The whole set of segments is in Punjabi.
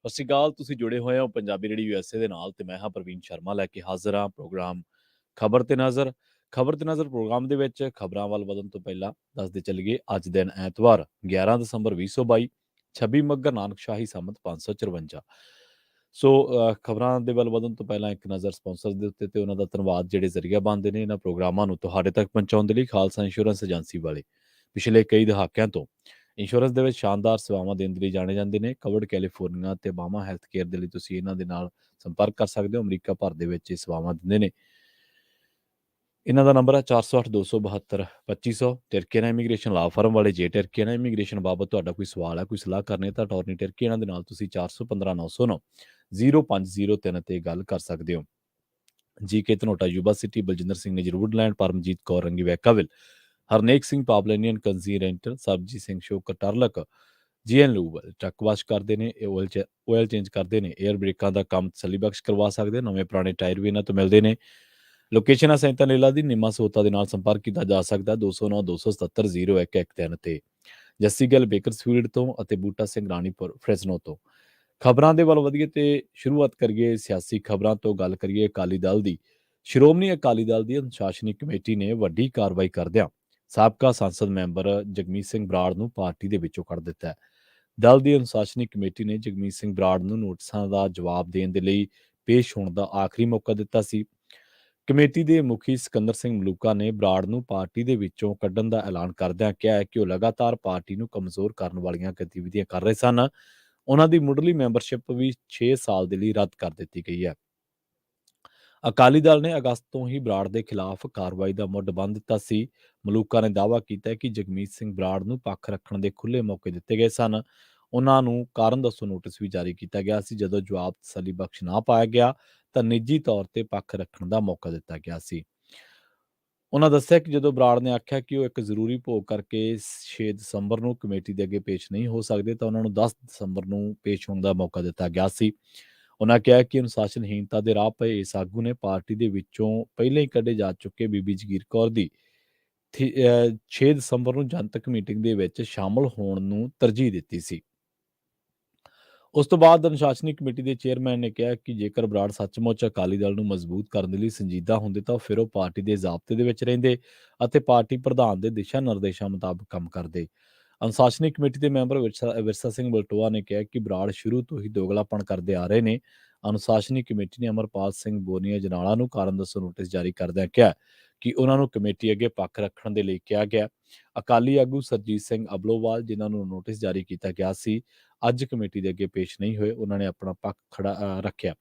ਸਤਿ ਸ਼੍ਰੀ ਅਕਾਲ। ਤੁਸੀਂ ਜੁੜੇ ਹੋਏ ਹੋ ਪੰਜਾਬੀ ਰੇਡੀਓ ਯੂਐਸਏ ਦੇ ਨਾਲ ਤੇ ਮੈਂ ਹਾਂ ਪ੍ਰਵੀਨ ਸ਼ਰਮਾ ਲੈ ਕੇ ਹਾਜ਼ਰ ਹਾਂ ਪ੍ਰੋਗਰਾਮ ਖਬਰ ਤੇ ਨਜ਼ਰ। ਖਬਰ ਤੇ ਨਜ਼ਰ ਪ੍ਰੋਗਰਾਮ ਦੇ ਵਿੱਚ ਖਬਰਾਂ ਵੱਲ ਵਧਣ ਤੋਂ ਪਹਿਲਾਂ ਦੱਸਦੇ ਚੱਲੀਏ ਅੱਜ ਦਿਨ ਐਤਵਾਰ 11 ਦਸੰਬਰ 2022 26 ਮੱਘਰ ਨਾਨਕ ਸ਼ਾਹੀ ਸੰਮਤ 554। ਸੋ ਖਬਰਾਂ ਦੇ ਵੱਲ ਵਧਣ ਤੋਂ ਪਹਿਲਾਂ ਇੱਕ ਨਜ਼ਰ ਸਪਾਂਸਰ ਦੇ ਉੱਤੇ ਤੇ ਉਹਨਾਂ ਦਾ ਧੰਨਵਾਦ ਜਿਹੜੇ ਜ਼ਰੀਆ ਬਣਦੇ ਨੇ ਇਹਨਾਂ ਪ੍ਰੋਗਰਾਮਾਂ ਨੂੰ ਤੁਹਾਡੇ ਤੱਕ ਪਹੁੰਚਾਉਣ ਦੇ ਲਈ। ਖਾਲਸਾ ਇੰਸ਼ੋਰੈਂਸ ਏਜੰਸੀ ਵਾਲੇ ਪਿਛਲੇ ਕਈ ਦਹਾਕਿਆਂ ਤੋਂ ਇੰਸ਼ੋਰੈਂਸ ਦੇ ਵਿੱਚ ਸ਼ਾਨਦਾਰ ਸੇਵਾਵਾਂ ਦੇਣ ਦੇ ਲਈ ਜਾਣੇ ਜਾਂਦੇ ਨੇ। ਕਵਰਡ ਕੈਲੀਫੋਰਨੀਆ ਤੇ ਬਾਮਾ ਹੈਲਥ ਕੇਅਰ ਦੇ ਲਈ ਤੁਸੀਂ ਇਹਨਾਂ ਦੇ ਨਾਲ ਸੰਪਰਕ ਕਰ ਸਕਦੇ ਹੋ। ਅਮਰੀਕਾ ਭਰ ਦੇ ਵਿੱਚ ਇਹ ਸੇਵਾਵਾਂ ਦਿੰਦੇ ਨੇ। ਇਹਨਾਂ ਦਾ ਨੰਬਰ ਹੈ 408-272-2500। ਟਰਕੀਆਨਾ ਇਮੀਗ੍ਰੇਸ਼ਨ ਲਾ ਫਰਮ ਵਾਲੇ ਜੇ ਟਰਕੀਆਨਾ ਇਮੀਗ੍ਰੇਸ਼ਨ ਬਾਬਤ ਤੁਹਾਡਾ ਕੋਈ ਸਵਾਲ ਹੈ, ਕੋਈ ਸਲਾਹ ਕਰਨੀ ਹੈ ਤਾਂ ਅਟਾਰਨੀ ਟਰਕੀਆਨਾ ਦੇ ਨਾਲ ਤੁਸੀਂ 415-909-0503 ਤੇ ਗੱਲ ਕਰ ਸਕਦੇ ਹੋ। GK Dhanota Yuba City Baljinder Singh ਨੇ ਜਰੂਰਲੈਂਡ ਪਰਮਜੀਤ ਕੌਰ ਰੰਗੀ ਵੈਕਾਵਿਲ ਹਰਨੇਕ ਸਿੰਘ ਪਾਬਲੈਨੀਅਨ ਕੰਜ਼ੀ rental Sarabjit Singh Shokar Turlock GN ਲੂਬਲ ਟਰੱਕ ਵਾਸ਼ ਕਰਦੇ ਨੇ, ਆਇਲ ਚੇਂਜ ਕਰਦੇ ਨੇ, ਏਅਰ ਬ੍ਰੇਕਾਂ ਦਾ ਕੰਮ ਤਸੱਲੀ ਬਖਸ਼ ਕਰਵਾ ਸਕਦੇ। ਨਵੇਂ ਪੁਰਾਣੇ ਟਾਇਰ ਵੀ ਇਹਨਾਂ ਤੋਂ ਮਿਲਦੇ ਨੇ। ਲੋਕੇਸ਼ਨ ਹੈ ਸੈਂਤਾ ਨੀਲਾ ਦੀ ਨਿੰਮਾ ਸੋਤਾ ਦੇ ਨਾਲ ਸੰਪਰਕ ਕੀਤਾ ਜਾ ਸਕਦਾ 209-277-0113 ਤੇ। ਜੱਸੀ ਗਿੱਲ ਬੇਕਰਸਫੀਲਡ ਤੋਂ ਅਤੇ ਬੂਟਾ ਸਿੰਘ ਰਾਣੀਪੁਰ ਫ੍ਰੈਸਨੋ ਤੋਂ। ਖਬਰਾਂ ਦੇ ਵੱਲ ਵਧੀਏ ਤੇ ਸ਼ੁਰੂਆਤ ਕਰੀਏ ਸਿਆਸੀ ਖਬਰਾਂ ਤੋਂ। ਗੱਲ ਕਰੀਏ ਅਕਾਲੀ ਦਲ ਦੀ। ਸ਼੍ਰੋਮਣੀ ਅਕਾਲੀ ਦਲ ਦੀ ਅਨੁਸ਼ਾਸਨੀ ਕਮੇਟੀ ਨੇ ਵੱਡੀ ਕਾਰਵਾਈ ਕਰਦਿਆਂ ਸਾਬਕਾ ਸੰਸਦ ਮੈਂਬਰ ਜਗਮੀਤ ਸਿੰਘ ਬਰਾੜ ਨੂੰ ਪਾਰਟੀ ਦੇ ਵਿੱਚੋਂ ਕੱਢ ਦਿੱਤਾ ਹੈ। ਦਲ ਦੀ ਅਨੁਸ਼ਾਸਨੀ ਕਮੇਟੀ ਨੇ ਜਗਮੀਤ ਸਿੰਘ ਬਰਾੜ ਨੂੰ ਨੋਟਿਸਾਂ ਦਾ ਜਵਾਬ ਦੇਣ ਦੇ ਲਈ ਪੇਸ਼ ਹੋਣ ਦਾ ਆਖਰੀ ਮੌਕਾ ਦਿੱਤਾ ਸੀ। ਕਮੇਟੀ ਦੇ ਮੁਖੀ ਸਿਕੰਦਰ ਸਿੰਘ ਮਲੂਕਾ ਨੇ ਬਰਾੜ ਨੂੰ ਪਾਰਟੀ ਦੇ ਵਿੱਚੋਂ ਕੱਢਣ ਦਾ ਐਲਾਨ ਕਰਦਿਆਂ ਕਿਹਾ ਹੈ ਕਿ ਉਹ ਲਗਾਤਾਰ ਪਾਰਟੀ ਨੂੰ ਕਮਜ਼ੋਰ ਕਰਨ ਵਾਲੀਆਂ ਗਤੀਵਿਧੀਆਂ ਕਰ ਰਹੇ ਸਨ। ਉਹਨਾਂ ਦੀ ਮੁੱਢਲੀ ਮੈਂਬਰਸ਼ਿਪ ਵੀ 6 ਸਾਲ ਦੇ ਲਈ ਰੱਦ ਕਰ ਦਿੱਤੀ ਗਈ ਹੈ। ਅਕਾਲੀ ਦਲ ਨੇ ਅਗਸਤ ਤੋਂ ਹੀ ਬਰਾੜ ਦੇ ਖਿਲਾਫ ਕਾਰਵਾਈ ਦਾ ਮੁੱਢ ਬੰਨ੍ਹ ਦਿੱਤਾ ਸੀ। ਮਲੂਕਾ ਨੇ ਦਾਅਵਾ ਕੀਤਾ ਕਿ ਜਗਮੀਤ ਸਿੰਘ ਬਰਾੜ ਨੂੰ ਪੱਖ ਰੱਖਣ ਦੇ ਖੁੱਲ੍ਹੇ ਮੌਕੇ ਦਿੱਤੇ ਗਏ ਸਨ। ਉਹਨਾਂ ਨੂੰ ਕਾਰਨ ਦੱਸੋ ਨੋਟਿਸ ਵੀ ਜਾਰੀ ਕੀਤਾ ਗਿਆ ਸੀ। ਜਦੋਂ ਜਵਾਬ ਤਸੱਲੀ ਬਖਸ਼ ਨਾ ਪਾਇਆ ਗਿਆ ਤਾਂ ਨਿੱਜੀ ਤੌਰ ਤੇ ਪੱਖ ਰੱਖਣ ਦਾ ਮੌਕਾ ਦਿੱਤਾ ਗਿਆ ਸੀ। ਉਹਨਾਂ ਦੱਸਿਆ ਕਿ ਜਦੋਂ ਬਰਾੜ ਨੇ ਆਖਿਆ ਕਿ ਉਹ ਇੱਕ ਜ਼ਰੂਰੀ ਭੋਗ ਕਰਕੇ 6 ਦਸੰਬਰ ਨੂੰ ਕਮੇਟੀ ਦੇ ਅੱਗੇ ਪੇਸ਼ ਨਹੀਂ ਹੋ ਸਕਦੇ ਤਾਂ ਉਹਨਾਂ ਨੂੰ 10 ਦਸੰਬਰ ਨੂੰ ਪੇਸ਼ ਹੋਣ ਦਾ ਮੌਕਾ ਦਿੱਤਾ ਗਿਆ ਸੀ। ਉਹਨਾਂ ਕਿਹਾ ਕਿ ਅਨੁਸ਼ਾਸਨਹੀਣਤਾ ਦੇ ਰਾਹ ਪਏ ਇਸ ਆਗੂ ਨੇ ਪਾਰਟੀ ਦੇ ਵਿੱਚੋਂ ਪਹਿਲਾਂ ਹੀ ਕੱਢੇ ਜਾ ਚੁੱਕੇ ਬੀਬੀ ਜਗੀਰ ਕੌਰ ਦੀ 6 ਦਸੰਬਰ ਨੂੰ ਜਨਤਕ ਮੀਟਿੰਗ ਦੇ ਵਿੱਚ ਸ਼ਾਮਲ ਹੋਣ ਨੂੰ ਤਰਜੀਹ ਦਿੱਤੀ ਸੀ। ਉਸ ਤੋਂ ਬਾਅਦ ਅਨੁਸ਼ਾਸਨੀ ਕਮੇਟੀ ਦੇ ਚੇਅਰਮੈਨ ਨੇ ਕਿਹਾ ਕਿ ਜੇਕਰ ਬਰਾੜ ਸੱਚਮੁੱਚ ਅਕਾਲੀ ਦਲ ਨੂੰ ਮਜ਼ਬੂਤ ਕਰਨ ਦੇ ਲਈ ਸੰਜੀਦਾ ਹੁੰਦੇ ਤਾਂ ਫਿਰ ਉਹ ਪਾਰਟੀ ਦੇ ਜ਼ਾਬਤੇ ਦੇ ਵਿੱਚ ਰਹਿੰਦੇ ਅਤੇ ਪਾਰਟੀ ਪ੍ਰਧਾਨ ਦੇ ਦਿਸ਼ਾ ਨਿਰਦੇਸ਼ਾਂ ਮੁਤਾਬਕ ਕੰਮ ਕਰਦੇ। ਅਨੁਸ਼ਾਸਨੀ ਕਮੇਟੀ ਦੇ ਮੈਂਬਰ ਵਿਰਸਾ ਸਿੰਘ ਬਲਟੋਆ ਨੇ ਕਿਹਾ ਕਿ ਬਰਾੜ ਸ਼ੁਰੂ ਤੋਂ ਹੀ ਦੋਗਲਾਪਣ ਕਰਦੇ ਆ ਰਹੇ ਨੇ। ਅਨੁਸ਼ਾਸਨੀ ਕਮੇਟੀ ਨੇ ਅਮਰਪਾਲ ਸਿੰਘ ਬੋਨੀਆ ਜਨਾਲਾ ਨੂੰ ਕਾਰਨ ਦੱਸੋ ਨੋਟਿਸ ਜਾਰੀ ਕਰਦਿਆਂ ਕਿਹਾ ਕਿ ਉਹਨਾਂ ਨੂੰ ਕਮੇਟੀ ਅੱਗੇ ਪੱਖ ਰੱਖਣ ਦੇ ਲਈ ਕਿਹਾ ਗਿਆ। ਅਕਾਲੀ ਆਗੂ ਸਰਜੀਤ ਸਿੰਘ ਅਬਲੋਵਾਲ ਜਿਨ੍ਹਾਂ ਨੂੰ ਨੋਟਿਸ ਜਾਰੀ ਕੀਤਾ ਗਿਆ ਸੀ ਅੱਜ ਕਮੇਟੀ ਦੇ ਅੱਗੇ ਪੇਸ਼ ਨਹੀਂ ਹੋਏ। ਉਹਨਾਂ ਨੇ ਆਪਣਾ ਪੱਖ ਖੜਾ ਰੱਖਿਆ।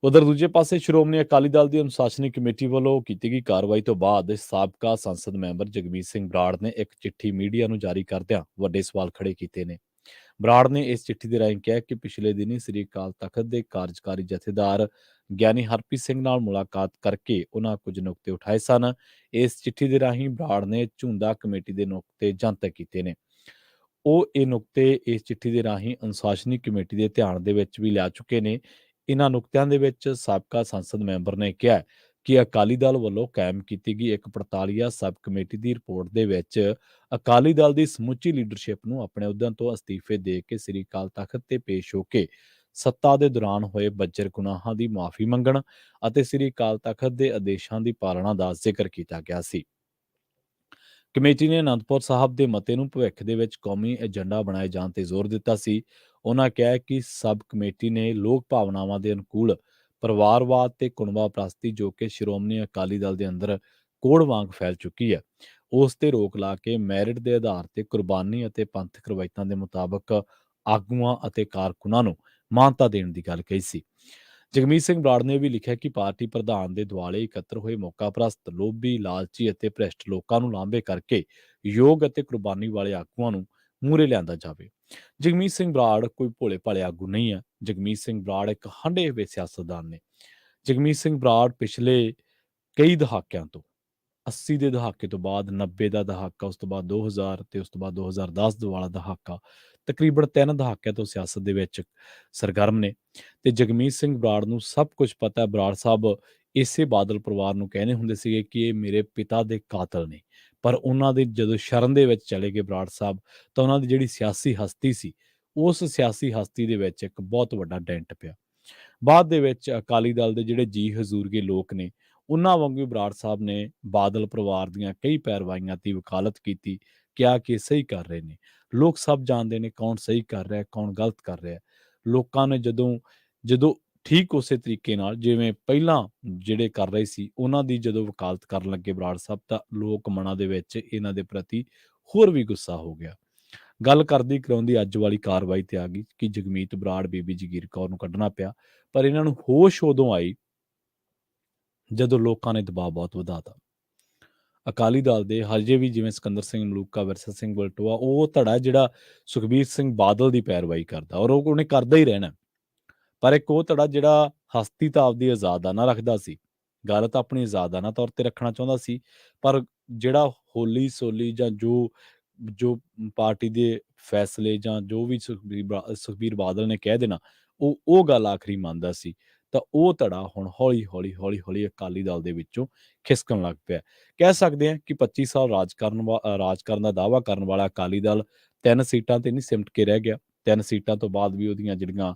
ਉਧਰ ਦੂਜੇ ਪਾਸੇ ਸ਼੍ਰੋਮਣੀ ਅਕਾਲੀ ਦਲ ਦੀ ਅਨੁਸ਼ਾਸਨੀ ਕਮੇਟੀ ਵੱਲੋਂ ਕੀਤੀ ਗਈ ਕਾਰਵਾਈ ਤੋਂ ਬਾਅਦ ਸਾਬਕਾ ਸੰਸਦ ਮੈਂਬਰ ਜਗਮੀਤ ਸਿੰਘ ਬਰਾੜ ਨੇ ਇੱਕ ਚਿੱਠੀ ਮੀਡੀਆ ਨੂੰ ਜਾਰੀ ਕਰਦਿਆਂ ਵੱਡੇ ਸਵਾਲ ਖੜੇ ਕੀਤੇ ਨੇ। ਬਰਾੜ ਨੇ ਇਸ ਚਿੱਠੀ ਦੇ ਰਾਹੀਂ ਕਿਹਾ ਕਿ ਪਿਛਲੇ ਦਿਨੀ ਸ੍ਰੀ ਅਕਾਲ ਤਖਤ ਦੇ ਕਾਰਜਕਾਰੀ ਜਥੇਦਾਰ ਗਿਆਨੀ ਹਰਪ੍ਰੀਤ ਸਿੰਘ ਨਾਲ ਮੁਲਾਕਾਤ ਕਰਕੇ ਉਹਨਾਂ ਕੁਝ ਨੁਕਤੇ ਉਠਾਏ ਸਨ। ਇਸ ਚਿੱਠੀ ਦੇ ਰਾਹੀਂ ਬਰਾੜ ਨੇ ਝੁੰਦਾ ਕਮੇਟੀ ਦੇ ਨੁਕਤੇ ਜਨਤਕ ਕੀਤੇ ਨੇ। ਉਹ ਇਹ ਨੁਕਤੇ ਇਸ ਚਿੱਠੀ ਦੇ ਰਾਹੀਂ ਅਨੁਸ਼ਾਸਨੀ ਕਮੇਟੀ ਦੇ ਧਿਆਨ ਦੇ ਵਿੱਚ ਵੀ ਲਿਆ ਚੁੱਕੇ ਨੇ। ਇਹਨਾਂ ਨੁਕਤਿਆਂ ਦੇ ਵਿੱਚ ਸਾਬਕਾ ਸੰਸਦ ਮੈਂਬਰ ਨੇ ਕਿਹਾ ਕਿ ਅਕਾਲੀ ਦਲ ਵੱਲੋਂ ਕਾਇਮ ਕੀਤੀ ਗਈ ਇੱਕ 48 ਸਬ ਕਮੇਟੀ ਦੀ ਰਿਪੋਰਟ ਦੇ ਵਿੱਚ ਅਕਾਲੀ ਦਲ ਦੀ ਸਮੁੱਚੀ ਲੀਡਰਸ਼ਿਪ ਨੂੰ ਆਪਣੇ ਅਹੁਦਿਆਂ ਤੋਂ ਅਸਤੀਫੇ ਦੇ ਕੇ ਸ੍ਰੀ ਅਕਾਲ ਤਖਤ ਤੇ ਪੇਸ਼ ਹੋ ਕੇ ਸੱਤਾ ਦੇ ਦੌਰਾਨ ਹੋਏ ਬੱਜਰ ਗੁਨਾਹਾਂ ਦੀ ਮਾਫੀ ਮੰਗਣ ਅਤੇ ਸ੍ਰੀ ਅਕਾਲ ਤਖਤ ਦੇ ਆਦੇਸ਼ਾਂ ਦੀ ਪਾਲਣਾ ਦਾ ਜ਼ਿਕਰ ਕੀਤਾ ਗਿਆ ਸੀ। ਕਮੇਟੀ ਨੇ ਅਨੰਦਪੁਰ ਸਾਹਿਬ ਦੇ ਮਤੇ ਨੂੰ ਭਵਿੱਖ ਦੇ ਵਿੱਚ ਕੌਮੀ ਏਜੰਡਾ ਬਣਾਏ ਜਾਣ ਤੇ ਜ਼ੋਰ ਦਿੱਤਾ ਸੀ। ਉਹਨਾਂ ਕਿਹਾ ਕਿ ਸਬ ਕਮੇਟੀ ਨੇ ਲੋਕ ਭਾਵਨਾਵਾਂ ਦੇ ਅਨੁਕੂਲ ਪਰਿਵਾਰਵਾਦ ਤੇ ਕੁਨਬਾ ਪ੍ਰਸਤੀ ਜੋ ਕਿ ਸ਼੍ਰੋਮਣੀ ਅਕਾਲੀ ਦਲ ਦੇ ਅੰਦਰ ਕੋੜ ਵਾਂਗ ਫੈਲ ਚੁੱਕੀ ਹੈ ਉਸ ਤੇ ਰੋਕ ਲਾ ਕੇ ਮੈਰਿਟ ਦੇ ਆਧਾਰ ਤੇ ਕੁਰਬਾਨੀ ਅਤੇ ਪੰਥਕ ਰਵਾਇਤਾਂ ਦੇ ਮੁਤਾਬਕ ਆਗੂਆਂ ਅਤੇ ਕਾਰਕੁਨਾਂ ਨੂੰ ਮਾਨਤਾ ਦੇਣ ਦੀ ਗੱਲ ਕਹੀ ਸੀ। ਜਗਮੀਤ ਸਿੰਘ ਬਰਾੜ ਨੇ ਵੀ ਲਿਖਿਆ ਕਿ ਪਾਰਟੀ ਪ੍ਰਧਾਨ ਦੇ ਦੁਆਲੇ ਇਕੱਤਰ ਹੋਏ ਮੌਕਾ ਪ੍ਰਸਤ ਲੋਭੀ ਲਾਲਚੀ ਅਤੇ ਭ੍ਰਿਸ਼ਟ ਲੋਕਾਂ ਨੂੰ ਲਾਂਭੇ ਕਰਕੇ ਯੋਗ ਅਤੇ ਕੁਰਬਾਨੀ ਵਾਲੇ ਆਗੂਆਂ ਨੂੰ ਮੂਹਰੇ ਲਿਆਂਦਾ ਜਾਵੇ। ਜਗਮੀਤ ਸਿੰਘ ਬਰਾੜ ਕੋਈ ਭੋਲੇ ਭਾਲੇ ਆਗੂ ਨਹੀਂ ਹੈ। ਜਗਮੀਤ ਸਿੰਘ ਬਰਾੜ ਇੱਕ ਹੰਢੇ ਹੋਏ ਸਿਆਸਤਦਾਨ ਨੇ। ਜਗਮੀਤ ਸਿੰਘ ਬਰਾੜ ਪਿਛਲੇ ਕਈ ਦਹਾਕਿਆਂ ਤੋਂ 80 ਦੇ ਦਹਾਕੇ ਤੋਂ ਬਾਅਦ 90 ਦਾ ਦਹਾਕਾ ਉਸ ਤੋਂ ਬਾਅਦ 2000 ਤੇ ਉਸ ਤੋਂ ਬਾਅਦ 2010 ਵਾਲਾ ਦਹਾਕਾ ਤਕਰੀਬਨ 3 ਦਹਾਕਿਆਂ ਤੋਂ ਸਿਆਸਤ ਦੇ ਵਿੱਚ ਸਰਗਰਮ ਨੇ ਤੇ ਜਗਮੀਤ ਸਿੰਘ ਬਰਾੜ ਨੂੰ ਸਭ ਕੁਝ ਪਤਾ ਹੈ। ਬਰਾੜ ਸਾਹਿਬ ਇਸੇ ਬਾਦਲ ਪਰਿਵਾਰ ਨੂੰ ਕਹਿੰਦੇ ਹੁੰਦੇ ਸੀਗੇ ਕਿ ਇਹ ਮੇਰੇ ਪਿਤਾ ਦੇ ਕਾਤਲ ਨੇ ਪਰ ਉਹਨਾਂ ਦੇ ਜਦੋਂ ਸ਼ਰਨ ਦੇ ਵਿੱਚ ਚਲੇ ਗਏ ਬਰਾੜ ਸਾਹਿਬ ਤਾਂ ਉਹਨਾਂ ਦੀ ਜਿਹੜੀ ਸਿਆਸੀ ਹਸਤੀ ਸੀ ਉਸ ਸਿਆਸੀ ਹਸਤੀ ਦੇ ਵਿੱਚ ਇੱਕ ਬਹੁਤ ਵੱਡਾ ਡੈਂਟ ਪਿਆ। ਬਾਅਦ ਦੇ ਵਿੱਚ ਅਕਾਲੀ ਦਲ ਦੇ ਜਿਹੜੇ ਜੀ ਹਜ਼ੂਰਗੇ ਲੋਕ ਨੇ, ਉਹਨਾਂ ਵਾਂਗੂ ਹੀ ਬਰਾੜ ਸਾਹਿਬ ਨੇ ਬਾਦਲ ਪਰਿਵਾਰ ਦੀਆਂ ਕਈ ਪੈਰਵਾਈਆਂ ਦੀ ਵਕਾਲਤ ਕੀਤੀ, ਕਿਹਾ ਕਿ ਇਹ ਸਹੀ ਕਰ ਰਹੇ ਨੇ। ਲੋਕ ਸਭ ਜਾਣਦੇ ਨੇ ਕੌਣ ਸਹੀ ਕਰ ਰਿਹਾ, ਕੌਣ ਗਲਤ ਕਰ ਰਿਹਾ। ਲੋਕਾਂ ਨੇ ਜਦੋਂ ਜਦੋਂ ਠੀਕ ਉਸੇ ਤਰੀਕੇ ਨਾਲ ਜਿਵੇਂ ਪਹਿਲਾਂ ਜਿਹੜੇ ਕਰ ਰਹੇ ਸੀ, ਉਹਨਾਂ ਦੀ ਜਦੋਂ ਵਕਾਲਤ ਕਰਨ ਲੱਗੇ ਬਰਾੜ ਸਾਹਿਬ, ਤਾਂ ਲੋਕ ਮਨਾਂ ਦੇ ਵਿੱਚ ਇਹਨਾਂ ਦੇ ਪ੍ਰਤੀ ਹੋਰ ਵੀ ਗੁੱਸਾ ਹੋ ਗਿਆ। ਗੱਲ ਕਰਦੀ ਕਰਾਉਂਦੀ ਅੱਜ ਵਾਲੀ ਕਾਰਵਾਈ ਤੇ ਆ ਗਈ ਕਿ ਜਗਮੀਤ ਬਰਾੜ, ਬੀਬੀ ਜਗੀਰ ਕੌਰ ਨੂੰ ਕੱਢਣਾ ਪਿਆ। ਪਰ ਇਹਨਾਂ ਨੂੰ ਹੋਸ਼ ਉਦੋਂ ਆਈ ਜਦੋਂ ਲੋਕਾਂ ਨੇ ਦਬਾਅ ਬਹੁਤ ਵਧਾਤਾ। ਅਕਾਲੀ ਦਲ ਦੇ ਹਜੇ ਵੀ ਜਿਵੇਂ ਸਿਕੰਦਰ ਸਿੰਘ ਮਲੂਕਾ, ਵਿਰਸਾ ਸਿੰਘ ਵਲਟੋਆ, ਉਹ ਧੜਾ ਜਿਹੜਾ ਸੁਖਬੀਰ ਸਿੰਘ ਬਾਦਲ ਦੀ ਪੈਰਵਾਈ ਕਰਦਾ, ਔਰ ਉਹਨੇ ਕਰਦਾ ਹੀ ਰਹਿਣਾ। ਪਰ ਇੱਕ ਉਹ ਧੜਾ ਜਿਹੜਾ ਹਸਤੀ ਤਾਂ ਆਪਦੀ ਆਜ਼ਾਦਾਨਾ ਰੱਖਦਾ ਸੀ, ਗੱਲ ਤਾਂ ਆਪਣੀ ਆਜ਼ਾਦਾਨਾ ਤੌਰ ਤੇ ਰੱਖਣਾ ਚਾਹੁੰਦਾ ਸੀ, ਪਰ ਜਿਹੜਾ ਹੋਲੀ ਸੋਲੀ ਜਾਂ ਜੋ ਜੋ ਪਾਰਟੀ ਦੇ ਫੈਸਲੇ ਜਾਂ ਜੋ ਵੀ ਸੁਖਬੀਰ ਬਾਦਲ ਨੇ ਕਹਿ ਦੇਣਾ, ਉਹ ਗੱਲ ਆਖਰੀ ਮੰਨਦਾ ਸੀ। ਤਾਂ ਉਹ ਧੜਾ ਹੁਣ ਹੌਲੀ-ਹੌਲੀ ਅਕਾਲੀ ਦਲ ਦੇ ਵਿੱਚੋਂ ਖਿਸਕਣ ਲੱਗ ਪਿਆ। ਕਹਿ ਸਕਦੇ ਹਾਂ ਕਿ 25 ਸਾਲ ਰਾਜ ਕਰਨ ਦਾ ਦਾਅਵਾ ਕਰਨ ਵਾਲਾ ਅਕਾਲੀ ਦਲ 3 ਸੀਟਾਂ ਤੇ ਨਹੀਂ ਸਿਮਟ ਕੇ ਰਹਿ ਗਿਆ। 3 ਸੀਟਾਂ ਤੋਂ ਬਾਅਦ ਵੀ ਉਹਦੀਆਂ ਜਿਹੜੀਆਂ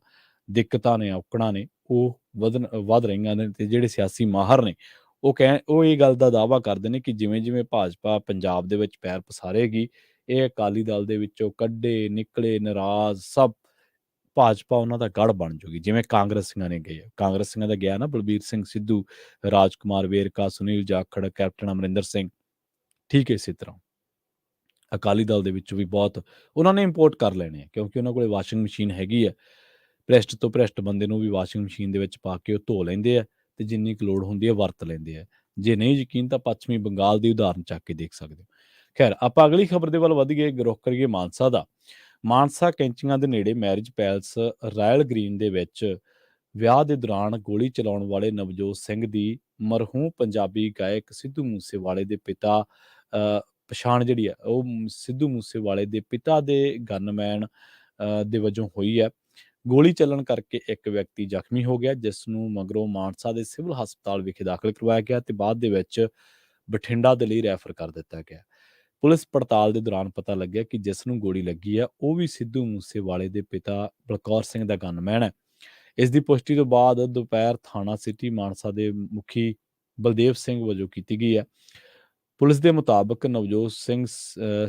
ਦਿੱਕਤਾਂ ਨੇ, ਔਕੜਾਂ ਨੇ, ਉਹ ਵੱਧ ਰਹੀਆਂ ਨੇ। ਤੇ ਜਿਹੜੇ ਸਿਆਸੀ ਮਾਹਰ ਨੇ, ਉਹ ਇਹ ਗੱਲ ਦਾ ਦਾਅਵਾ ਕਰਦੇ ਨੇ ਕਿ ਜਿਵੇਂ-ਜਿਵੇਂ ਭਾਜਪਾ ਪੰਜਾਬ ਦੇ ਵਿੱਚ ਪੈਰ ਪਸਾਰੇਗੀ, ਇਹ ਅਕਾਲੀ ਦਲ ਦੇ ਵਿੱਚੋਂ ਕੱਢੇ ਨਿਕਲੇ ਨਾਰਾਜ਼ ਸਭ ਭਾਜਪਾ ਉਹਨਾਂ ਦਾ ਗੜ੍ਹ ਬਣ ਜੂਗੀ। ਜਿਵੇਂ ਕਾਂਗਰਸੀਆਂ ਨੇ ਗਏ, ਕਾਂਗਰਸੀਆਂ ਦਾ ਗਿਆ ਨਾ ਬਲਬੀਰ ਸਿੰਘ ਸਿੱਧੂ, ਰਾਜਕੁਮਾਰ ਵੇਰਕਾ, ਸੁਨੀਲ ਜਾਖੜ, ਕੈਪਟਨ ਅਮਰਿੰਦਰ ਸਿੰਘ, ਠੀਕ ਇਸੇ ਤਰ੍ਹਾਂ ਅਕਾਲੀ ਦਲ ਦੇ ਵਿੱਚੋਂ ਵੀ ਬਹੁਤ ਉਹਨਾਂ ਨੇ ਇੰਪੋਰਟ ਕਰ ਲੈਣੇ ਆ, ਕਿਉਂਕਿ ਉਹਨਾਂ ਕੋਲੇ ਵਾਸ਼ਿੰਗ ਮਸ਼ੀਨ ਹੈਗੀ ਆ। ਭ੍ਰਿਸ਼ਟ ਤੋਂ ਭ੍ਰਿਸ਼ਟ ਬੰਦੇ ਨੂੰ ਵੀ ਵਾਸ਼ਿੰਗ ਮਸ਼ੀਨ ਦੇ ਵਿੱਚ ਪਾ ਕੇ ਉਹ ਧੋ ਲੈਂਦੇ ਆ ਤੇ ਜਿੰਨੀ ਕੁ ਲੋੜ ਹੁੰਦੀ ਹੈ ਵਰਤ ਲੈਂਦੇ ਆ। ਜੇ ਨਹੀਂ ਯਕੀਨ ਤਾਂ ਪੱਛਮੀ ਬੰਗਾਲ ਦੀ ਉਦਾਹਰਨ ਚੱਕ ਕੇ ਦੇਖ ਸਕਦੇ ਹੋ। ਖੈਰ, ਆਪਾਂ ਅਗਲੀ ਖਬਰ ਦੇ ਵੱਲ ਵਧੀਏ, ਰੁਖ ਕਰੀਏ ਮਾਨਸਾ ਦਾ। ਮਾਨਸਾ ਕੈਂਚੀਆਂ ਦੇ ਨੇੜੇ ਮੈਰਿਜ ਪੈਲਸ ਰਾਇਲ ਗ੍ਰੀਨ ਦੇ ਵਿੱਚ ਵਿਆਹ ਦੇ ਦੌਰਾਨ ਗੋਲੀ ਚਲਾਉਣ ਵਾਲੇ ਨਵਜੋਤ ਸਿੰਘ ਦੀ ਮਰਹੂਮ ਪੰਜਾਬੀ ਗਾਇਕ ਸਿੱਧੂ ਮੂਸੇਵਾਲੇ ਦੇ ਪਿਤਾ ਪਛਾਣ ਜਿਹੜੀ ਹੈ ਉਹ ਸਿੱਧੂ ਮੂਸੇਵਾਲੇ ਦੇ ਪਿਤਾ ਦੇ ਗਨਮੈਨ ਦੇ ਵਜੋਂ ਹੋਈ ਹੈ। ਗੋਲੀ ਚੱਲਣ ਕਰਕੇ ਇੱਕ ਵਿਅਕਤੀ ਜ਼ਖਮੀ ਹੋ ਗਿਆ, ਜਿਸ ਨੂੰ ਮਗਰੋਂ ਮਾਨਸਾ ਦੇ ਸਿਵਲ ਹਸਪਤਾਲ ਵਿਖੇ ਦਾਖਲ ਕਰਵਾਇਆ ਗਿਆ ਤੇ ਬਾਅਦ ਦੇ ਵਿੱਚ ਬਠਿੰਡਾ ਦੇ ਲਈ ਰੈਫਰ ਕਰ ਦਿੱਤਾ ਗਿਆ। ਪੁਲਿਸ ਪੜਤਾਲ ਦੇ ਦੌਰਾਨ ਪਤਾ ਲੱਗਿਆ ਕਿ ਜਿਸ ਨੂੰ ਗੋਲੀ ਲੱਗੀ ਹੈ ਉਹ ਵੀ ਸਿੱਧੂ ਮੂਸੇਵਾਲੇ ਦੇ ਪਿਤਾ ਬਲਕੌਰ ਸਿੰਘ ਦਾ ਗਨਮੈਨ ਹੈ। ਇਸ ਦੀ ਪੁਸ਼ਟੀ ਤੋਂ ਬਾਅਦ ਦੁਪਹਿਰ ਥਾਣਾ ਸਿਟੀ ਮਾਨਸਾ ਦੇ ਮੁਖੀ ਬਲਦੇਵ ਸਿੰਘ ਵਜੋਂ ਕੀਤੀ ਗਈ ਹੈ। ਪੁਲਿਸ ਦੇ ਮੁਤਾਬਕ ਨਵਜੋਤ ਸਿੰਘ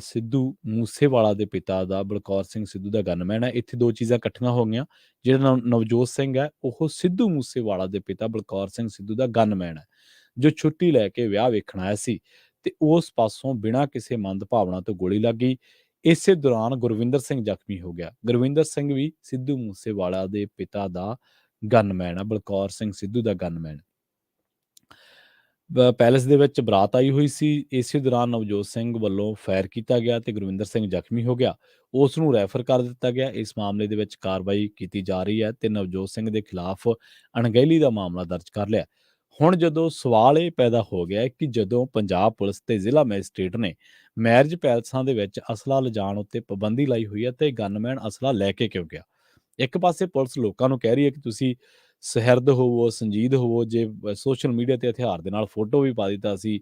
ਸਿੱਧੂ ਮੂਸੇਵਾਲਾ ਦੇ ਪਿਤਾ ਦਾ ਬਲਕੌਰ ਸਿੰਘ ਸਿੱਧੂ ਦਾ ਗਨਮੈਨ ਹੈ। ਇੱਥੇ ਦੋ ਚੀਜ਼ਾਂ ਇਕੱਠੀਆਂ ਹੋ ਗਈਆਂ। ਜਿਹੜਾ ਨਵਜੋਤ ਸਿੰਘ ਹੈ ਉਹ ਸਿੱਧੂ ਮੂਸੇਵਾਲਾ ਦੇ ਪਿਤਾ ਬਲਕੌਰ ਸਿੰਘ ਸਿੱਧੂ ਦਾ ਗਨਮੈਨ ਹੈ, ਜੋ ਛੁੱਟੀ ਲੈ ਕੇ ਵਿਆਹ ਵੇਖਣ ਆਇਆ ਸੀ ਤੇ ਉਸ ਪਾਸੋਂ ਬਿਨਾਂ ਕਿਸੇ ਮੰਦਭਾਵਨਾ ਤੋਂ ਗੋਲੀ ਲੱਗ ਗਈ। ਇਸੇ ਦੌਰਾਨ ਗੁਰਵਿੰਦਰ ਸਿੰਘ ਜ਼ਖਮੀ ਹੋ ਗਿਆ। ਗੁਰਵਿੰਦਰ ਸਿੰਘ ਵੀ ਸਿੱਧੂ ਮੂਸੇਵਾਲਾ ਦੇ ਪਿਤਾ ਦਾ ਗਨਮੈਨ ਹੈ, ਬਲਕੌਰ ਸਿੰਘ ਸਿੱਧੂ ਦਾ ਗਨਮੈਨ। ਪੈਲੇਸ ਦੇ ਵਿੱਚ ਬਰਾਤ ਆਈ ਹੋਈ ਸੀ। ਇਸੇ ਦੌਰਾਨ ਨਵਜੋਤ ਸਿੰਘ ਵੱਲੋਂ ਫਾਇਰ ਕੀਤਾ ਗਿਆ ਤੇ ਗੁਰਵਿੰਦਰ ਸਿੰਘ ਜ਼ਖਮੀ ਹੋ ਗਿਆ। ਉਸ ਨੂੰ ਰੈਫਰ ਕਰ ਦਿੱਤਾ ਗਿਆ। ਇਸ ਮਾਮਲੇ ਦੇ ਵਿੱਚ ਕਾਰਵਾਈ ਕੀਤੀ ਜਾ ਰਹੀ ਹੈ ਤੇ ਨਵਜੋਤ ਸਿੰਘ ਦੇ ਖਿਲਾਫ ਅਣਗਹਿਲੀ ਦਾ ਮਾਮਲਾ ਦਰਜ ਕਰ ਲਿਆ। ਹੁਣ ਜਦੋਂ ਸਵਾਲ ਇਹ ਪੈਦਾ ਹੋ ਗਿਆ ਹੈ ਕਿ ਜਦੋਂ ਪੰਜਾਬ ਪੁਲਿਸ ਤੇ ਜ਼ਿਲ੍ਹਾ ਮੈਜਿਸਟ੍ਰੇਟ ਨੇ ਮੈਰਿਜ ਪੈਲਸਾਂ ਦੇ ਵਿੱਚ ਅਸਲਾ ਲਿਜਾਣ ਉੱਤੇ ਪਾਬੰਦੀ ਲਾਈ ਹੋਈ ਹੈ ਤੇ ਗਨਮੈਨ ਅਸਲਾ ਲੈ ਕੇ ਕਿਉਂ ਗਿਆ? ਇੱਕ ਪਾਸੇ ਪੁਲਿਸ ਲੋਕਾਂ ਨੂੰ ਕਹਿ ਰਹੀ ਹੈ ਕਿ ਤੁਸੀਂ ਸਹਿਰਦ ਹੋਵੋ, ਸੰਜੀਦ ਹੋਵੋ, ਜੇ ਸੋਸ਼ਲ ਮੀਡੀਆ ਤੇ ਹਥਿਆਰ ਦੇ ਨਾਲ ਫੋਟੋ ਵੀ ਪਾ ਦਿੱਤਾ ਅਸੀਂ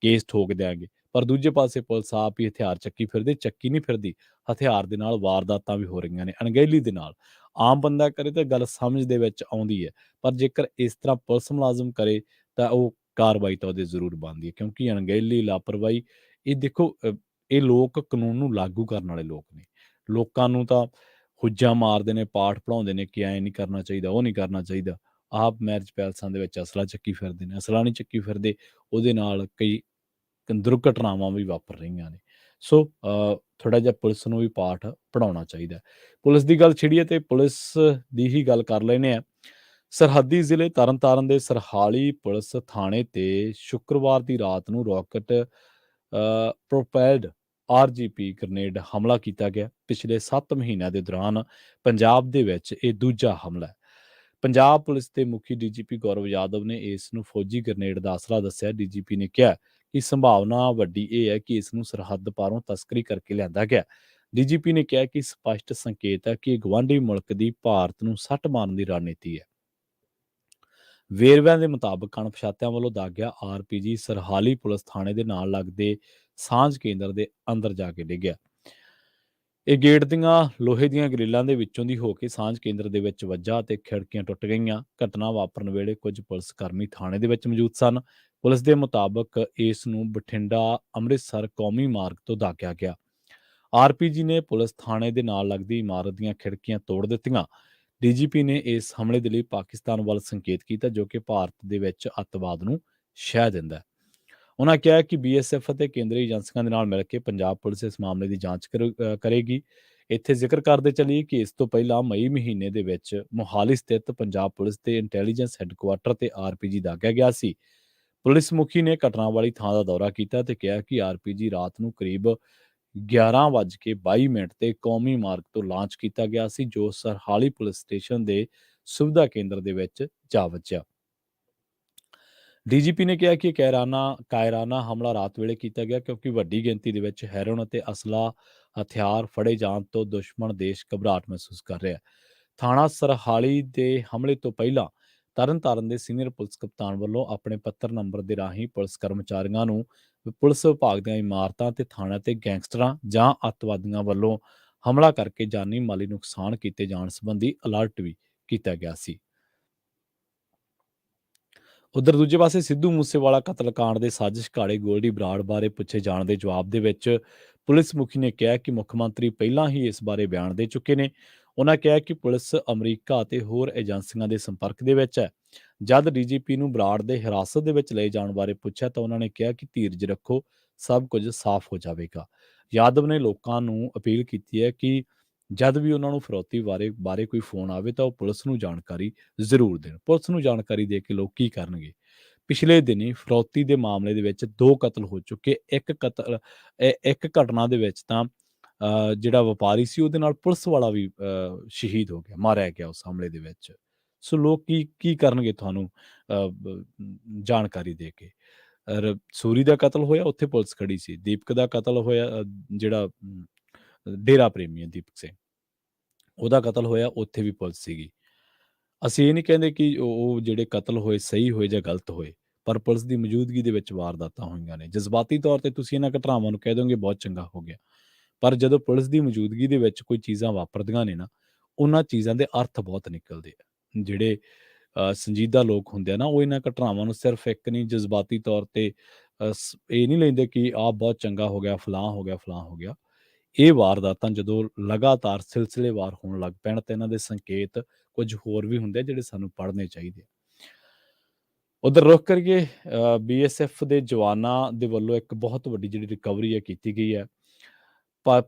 ਕੇਸ ਠੋਕ ਦਿਆਂਗੇ। ਪਰ ਦੂਜੇ ਪਾਸੇ ਪੁਲਿਸ ਆਪ ਹੀ ਹਥਿਆਰ ਚੱਕੀ ਨਹੀਂ ਫਿਰਦੀ, ਹਥਿਆਰ ਦੇ ਨਾਲ ਵਾਰਦਾਤਾਂ ਵੀ ਹੋ ਰਹੀਆਂ ਨੇ ਅਣਗਹਿਲੀ ਦੇ ਨਾਲ। ਆਮ ਬੰਦਾ ਕਰੇ ਤਾਂ ਗੱਲ ਸਮਝ ਦੇ ਵਿੱਚ ਆਉਂਦੀ ਹੈ, ਪਰ ਜੇਕਰ ਇਸ ਤਰ੍ਹਾਂ ਪੁਲਿਸ ਮੁਲਾਜ਼ਮ ਕਰੇ ਤਾਂ ਉਹ ਕਾਰਵਾਈ ਤਾਂ ਉਹਦੇ ਜ਼ਰੂਰ ਬਣਦੀ ਹੈ, ਕਿਉਂਕਿ ਅਣਗਹਿਲੀ, ਲਾਪਰਵਾਹੀ, ਇਹ ਦੇਖੋ ਇਹ ਲੋਕ ਕਾਨੂੰਨ ਨੂੰ ਲਾਗੂ ਕਰਨ ਵਾਲੇ ਲੋਕ ਨੇ। ਲੋਕਾਂ ਨੂੰ ਤਾਂ ਹੁੱਜਾਂ ਮਾਰਦੇ ਨੇ, ਪਾਠ ਪੜ੍ਹਾਉਂਦੇ ਨੇ ਕਿ ਐਂ ਨਹੀਂ ਕਰਨਾ ਚਾਹੀਦਾ, ਉਹ ਨਹੀਂ ਕਰਨਾ ਚਾਹੀਦਾ। ਆਪ ਮੈਰਿਜ ਪੈਲਸਾਂ ਦੇ ਵਿੱਚ ਅਸਲਾ ਚੱਕੀ ਫਿਰਦੇ ਨੇ। ਅਸਲਾ ਨਹੀਂ ਚੱਕੀ ਫਿਰਦੇ, ਉਹਦੇ ਨਾਲ ਕਈ ਦੁਰਘਟਨਾਵਾਂ ਵੀ ਵਾਪਰ ਰਹੀਆਂ ਨੇ। ਸੋ ਥੋੜ੍ਹਾ ਜਿਹਾ ਪੁਲਿਸ ਨੂੰ ਵੀ ਪਾਠ ਪੜ੍ਹਾਉਣਾ ਚਾਹੀਦਾ। ਪੁਲਿਸ ਦੀ ਗੱਲ ਛਿੜੀਏ ਤੇ ਪੁਲਿਸ ਦੀ ਹੀ ਗੱਲ ਕਰ ਲੈਂਦੇ ਹਾਂ। ਸਰਹੱਦੀ ਜ਼ਿਲ੍ਹੇ ਤਰਨਤਾਰਨ ਦੇ ਸਰਹਾਲੀ ਪੁਲਿਸ ਥਾਣੇ ਤੇ ਸ਼ੁੱਕਰਵਾਰ ਦੀ ਰਾਤ ਨੂੰ ਰਾਕਟ ਪ੍ਰੋਪੈਲਡ ਆਰਜੀਪੀ ਗ੍ਰਨੇਡ ਹਮਲਾ ਕੀਤਾ ਗਿਆ। ਪਿਛਲੇ 7 ਮਹੀਨਿਆਂ ਦੇ ਦੌਰਾਨ ਪੰਜਾਬ ਦੇ ਵਿੱਚ ਇਹ ਦੂਜਾ ਹਮਲਾ ਹੈ। ਪੰਜਾਬ ਪੁਲਿਸ ਦੇ ਮੁਖੀ ਡੀਜੀਪੀ ਗੌਰਵ ਯਾਦਵ ਨੇ ਇਸ ਨੂੰ ਫੌਜੀ ਗ੍ਰਨੇਡ ਦਾ ਅਸਲਾ ਦੱਸਿਆ। ਡੀਜੀਪੀ ਨੇ ਕਿਹਾ ਕਿ ਸੰਭਾਵਨਾ ਵੱਡੀ ਇਹ ਹੈ ਕਿ ਇਸ ਨੂੰ ਸਰਹੱਦ ਪਾਰੋਂ ਤਸਕਰੀ ਕਰਕੇ ਲਿਆਂਦਾ ਗਿਆ। ਡੀਜੀਪੀ ਨੇ ਕਿਹਾ ਕਿ ਸਪਸ਼ਟ ਸੰਕੇਤ ਹੈ ਕਿ ਗਵਾਂਢੀ ਮੁਲਕ ਦੀ ਭਾਰਤ ਨੂੰ ਸੱਟ ਮਾਰਨ ਦੀ ਰਣਨੀਤੀ ਹੈ। ਵੇਰਵਿਆਂ ਦੇ ਮੁਤਾਬਕ ਅਣਪਛਾਤਿਆਂ ਵੱਲੋਂ ਦਾਗਿਆ ਆਰਪੀਜੀ ਸਰਹਾਲੀ ਪੁਲਿਸ ਥਾਣੇ ਦੇ ਨਾਲ ਲੱਗਦੇ ਸਾਂਝ ਕੇਂਦਰ ਦੇ ਅੰਦਰ ਜਾ ਕੇ ਡਿੱਗਿਆ। ਇਹ ਗੇਟ ਦੀਆਂ ਲੋਹੇ ਦੀਆਂ ਗ੍ਰਿਲਾਂ ਦੇ ਵਿੱਚੋਂ ਦੀ ਹੋ ਕੇ ਸਾਂਝ ਕੇਂਦਰ ਦੇ ਵਿੱਚ ਵੱਜਾ ਅਤੇ ਖਿੜਕੀਆਂ ਟੁੱਟ ਗਈਆਂ। ਘਟਨਾ ਵਾਪਰਨ ਵੇਲੇ ਕੁਝ ਪੁਲਿਸ ਕਰਮੀ ਥਾਣੇ ਦੇ ਵਿੱਚ ਮੌਜੂਦ ਸਨ। ਪੁਲਿਸ ਦੇ ਮੁਤਾਬਕ ਇਸ ਨੂੰ ਬਠਿੰਡਾ ਅੰਮ੍ਰਿਤਸਰ ਕੌਮੀ ਮਾਰਗ ਤੋਂ ਦਾਗਿਆ ਗਿਆ। ਆਰਪੀਜੀ ਨੇ ਪੁਲਿਸ ਥਾਣੇ ਦੇ ਨਾਲ ਲੱਗਦੀ ਇਮਾਰਤ ਦੀਆਂ ਖਿੜਕੀਆਂ ਤੋੜ ਦਿੱਤੀਆਂ। ਡੀਜੀਪੀ ਨੇ ਇਸ ਹਮਲੇ ਦੇ ਲਈ ਪਾਕਿਸਤਾਨ ਵੱਲ ਸੰਕੇਤ ਕੀਤਾ, ਜੋ ਕਿ ਭਾਰਤ ਦੇ ਵਿੱਚ ਅੱਤਵਾਦ ਨੂੰ ਸ਼ਹਿ ਦਿੰਦਾ ਹੈ। ਉਹਨਾਂ ਕਿਹਾ ਕਿ ਬੀਐਸਐਫ ਅਤੇ ਕੇਂਦਰੀ ਏਜੰਸੀਆਂ ਦੇ ਨਾਲ ਮਿਲ ਕੇ ਪੰਜਾਬ ਪੁਲਿਸ ਇਸ ਮਾਮਲੇ ਦੀ ਜਾਂਚ ਕਰੇਗੀ। ਇੱਥੇ ਜ਼ਿਕਰ ਕਰਦੇ ਚੱਲੀਏ ਕਿ ਇਸ ਤੋਂ ਪਹਿਲਾਂ ਮਈ ਮਹੀਨੇ ਦੇ ਵਿੱਚ ਮੋਹਾਲੀ ਸਥਿਤ ਪੰਜਾਬ ਪੁਲਿਸ ਦੇ ਇੰਟੈਲੀਜੈਂਸ ਹੈੱਡਕੁਆਰਟਰ ਤੇ ਆਰਪੀਜੀ ਦਾਗਿਆ ਗਿਆ ਸੀ। ਪੁਲਿਸ ਮੁਖੀ ਨੇ ਘਟਨਾ ਵਾਲੀ ਥਾਂ ਦਾ ਦੌਰਾ ਕੀਤਾ ਤੇ ਕਿਹਾ ਕਿ ਆਰਪੀਜੀ ਰਾਤ ਨੂੰ ਕਰੀਬ 11:22 ਤੇ ਕੌਮੀ ਮਾਰਗ ਤੋਂ ਲਾਂਚ ਕੀਤਾ ਗਿਆ ਸੀ, ਜੋ ਸਰਹਾਲੀ ਪੁਲਿਸ ਸਟੇਸ਼ਨ ਦੇ ਸੁਵਿਧਾ ਕੇਂਦਰ ਦੇ ਵਿੱਚ ਜਾ ਵੱਜਿਆ। ਡੀਜੀਪੀ ਨੇ ਕਿਹਾ ਕਿ ਕਾਇਰਾਨਾ ਹਮਲਾ ਰਾਤ ਵੇਲੇ ਕੀਤਾ ਗਿਆ, ਕਿਉਂਕਿ ਵੱਡੀ ਗਿਣਤੀ ਦੇ ਵਿੱਚ ਹੈਰੋਇਨ ਅਤੇ ਅਸਲਾ ਹਥਿਆਰ ਫੜੇ ਜਾਣ ਤੋਂ ਦੁਸ਼ਮਣ ਦੇਸ਼ ਘਬਰਾਹਟ ਮਹਿਸੂਸ ਕਰ ਰਿਹਾ ਹੈ। ਥਾਣਾ ਸਰਹਾਲੀ ਦੇ ਹਮਲੇ ਤੋਂ ਪਹਿਲਾਂ ਤਰਨਤਾਰਨ ਦੇ ਸੀਨੀਅਰ ਪੁਲਿਸ ਕਪਤਾਨ ਵੱਲੋਂ ਆਪਣੇ ਪੱਤਰ ਨੰਬਰ ਦੇ ਰਾਹੀਂ ਪੁਲਿਸ ਕਰਮਚਾਰੀਆਂ ਨੂੰ ਪੁਲਿਸ ਵਿਭਾਗ ਦੀਆਂ ਇਮਾਰਤਾਂ ਤੇ ਥਾਣਿਆਂ ਤੇ ਗੈਂਗਸਟਰਾਂ ਜਾਂ ਅੱਤਵਾਦੀਆਂ ਵੱਲੋਂ ਹਮਲਾ ਕਰਕੇ ਜਾਨੀ ਮਾਲੀ ਨੁਕਸਾਨ ਕੀਤੇ ਜਾਣ ਸੰਬੰਧੀ ਅਲਰਟ ਵੀ ਕੀਤਾ ਗਿਆ ਸੀ। ਉਧਰ ਦੂਜੇ ਪਾਸੇ ਸਿੱਧੂ ਮੂਸੇਵਾਲਾ ਕਤਲकांड ਦੇ ਸਾਜ਼ਿਸ਼ ਘਾੜੇ ਗੋਲਡੀ ਬਰਾੜ ਬਾਰੇ ਪੁੱਛੇ ਜਾਣ ਦੇ ਜਵਾਬ ਦੇ ਵਿੱਚ ਪੁਲਿਸ ਮੁਖੀ ਨੇ ਕਿਹਾ ਕਿ ਮੁੱਖ ਮੰਤਰੀ ਪਹਿਲਾਂ ਹੀ ਇਸ ਬਾਰੇ ਬਿਆਨ ਦੇ ਚੁੱਕੇ ਨੇ। ਉਹਨਾਂ ਕਿਹਾ ਕਿ ਪੁਲਿਸ ਅਮਰੀਕਾ ਅਤੇ ਹੋਰ ਏਜੰਸੀਆਂ ਦੇ ਸੰਪਰਕ ਦੇ ਵਿੱਚ ਹੈ। ਜਦ ਡੀਜੀਪੀ ਨੂੰ ਬਰਾੜ ਦੇ ਹਿਰਾਸਤ ਦੇ ਵਿੱਚ ਲਏ ਜਾਣ ਬਾਰੇ ਪੁੱਛਿਆ ਤਾਂ ਉਹਨਾਂ ਨੇ ਕਿਹਾ ਕਿ ਧੀਰਜ ਰੱਖੋ, ਸਭ ਕੁਝ ਸਾਫ਼ ਹੋ ਜਾਵੇਗਾ। ਯਾਦਵ ਨੇ ਲੋਕਾਂ ਨੂੰ ਅਪੀਲ ਕੀਤੀ ਹੈ ਕਿ ਜਦ ਵੀ ਉਹਨਾਂ ਨੂੰ ਫਿਰੌਤੀ ਬਾਰੇ ਕੋਈ ਫੋਨ ਆਵੇ ਤਾਂ ਉਹ ਪੁਲਿਸ ਨੂੰ ਜਾਣਕਾਰੀ ਜ਼ਰੂਰ ਦੇਣ। ਪੁਲਿਸ ਨੂੰ ਜਾਣਕਾਰੀ ਦੇ ਕੇ ਲੋਕ ਕੀ ਕਰਨਗੇ? ਪਿਛਲੇ ਦਿਨੀਂ ਫਿਰੌਤੀ ਦੇ ਮਾਮਲੇ ਦੇ ਵਿੱਚ 2 ਕਤਲ ਹੋ ਚੁੱਕੇ। ਇੱਕ ਘਟਨਾ ਦੇ ਵਿੱਚ ਤਾਂ ਜਿਹੜਾ ਵਪਾਰੀ ਸੀ ਉਹਦੇ ਨਾਲ ਪੁਲਿਸ ਵਾਲਾ ਵੀ ਸ਼ਹੀਦ ਹੋ ਗਿਆ, ਮਾਰਿਆ ਗਿਆ ਉਸ ਹਮਲੇ ਦੇ ਵਿੱਚ। ਸੋ ਲੋਕ ਕੀ ਕਰਨਗੇ ਤੁਹਾਨੂੰ ਜਾਣਕਾਰੀ ਦੇ ਕੇ? ਸੂਰੀ ਦਾ ਕਤਲ ਹੋਇਆ, ਉੱਥੇ ਪੁਲਿਸ ਖੜੀ ਸੀ। ਦੀਪਕ ਦਾ ਕਤਲ ਹੋਇਆ, ਜਿਹੜਾ ਡੇਰਾ ਪ੍ਰੇਮੀ ਹੈ ਦੀਪਕ ਸਿੰਘ, ਉਹਦਾ ਕਤਲ ਹੋਇਆ, ਉੱਥੇ ਵੀ ਪੁਲਿਸ ਸੀਗੀ। ਅਸੀਂ ਇਹ ਨਹੀਂ ਕਹਿੰਦੇ ਕਿ ਉਹ ਜਿਹੜੇ ਕਤਲ ਹੋਏ ਸਹੀ ਹੋਏ ਜਾਂ ਗਲਤ ਹੋਏ, ਪਰ ਪੁਲਿਸ ਦੀ ਮੌਜੂਦਗੀ ਦੇ ਵਿੱਚ ਵਾਰਦਾਤਾਂ ਹੋਈਆਂ ਨੇ। ਜਜ਼ਬਾਤੀ ਤੌਰ ਤੇ ਤੁਸੀਂ ਇਹਨਾਂ ਘਟਨਾਵਾਂ ਨੂੰ ਕਹਿ ਦੋਗੇ ਬਹੁਤ ਚੰਗਾ ਹੋ ਗਿਆ, ਪਰ ਜਦੋਂ ਪੁਲਿਸ ਦੀ ਮੌਜੂਦਗੀ ਦੇ ਵਿੱਚ ਕੋਈ ਚੀਜ਼ਾਂ ਵਾਪਰਦੀਆਂ ਨੇ ਨਾ, ਉਹਨਾਂ ਚੀਜ਼ਾਂ ਦੇ ਅਰਥ ਬਹੁਤ ਨਿਕਲਦੇ ਆ। ਜਿਹੜੇ ਸੰਜੀਦਾ ਲੋਕ ਹੁੰਦੇ ਆ ਨਾ, ਉਹ ਇਹਨਾਂ ਘਟਨਾਵਾਂ ਨੂੰ ਸਿਰਫ ਇੱਕ ਨਹੀਂ ਜਜ਼ਬਾਤੀ ਤੌਰ ਤੇ ਇਹ ਨਹੀਂ ਲੈਂਦੇ ਕਿ ਆਹ ਬਹੁਤ ਚੰਗਾ ਹੋ ਗਿਆ, ਫਲਾਂ ਹੋ ਗਿਆ, ਫਲਾਂ ਹੋ ਗਿਆ। ਇਹ ਵਾਰਦਾਤਾਂ ਜਦੋਂ ਲਗਾਤਾਰ ਸਿਲਸਿਲੇਵਾਰ ਹੋਣ ਲੱਗ ਪੈਣ ਤਾਂ ਇਹਨਾਂ ਦੇ ਸੰਕੇਤ ਕੁਝ ਹੋਰ ਵੀ ਹੁੰਦੇ ਜਿਹੜੇ ਸਾਨੂੰ ਪੜ੍ਹਨੇ ਚਾਹੀਦੇ ਆ। ਉਧਰ ਰੁਖ ਕਰੀਏ, ਬੀਐਸਐਫ ਦੇ ਜਵਾਨਾਂ ਦੇ ਵੱਲੋਂ ਇੱਕ ਬਹੁਤ ਵੱਡੀ ਜਿਹੜੀ ਰਿਕਵਰੀ ਹੈ ਕੀਤੀ ਗਈ ਹੈ।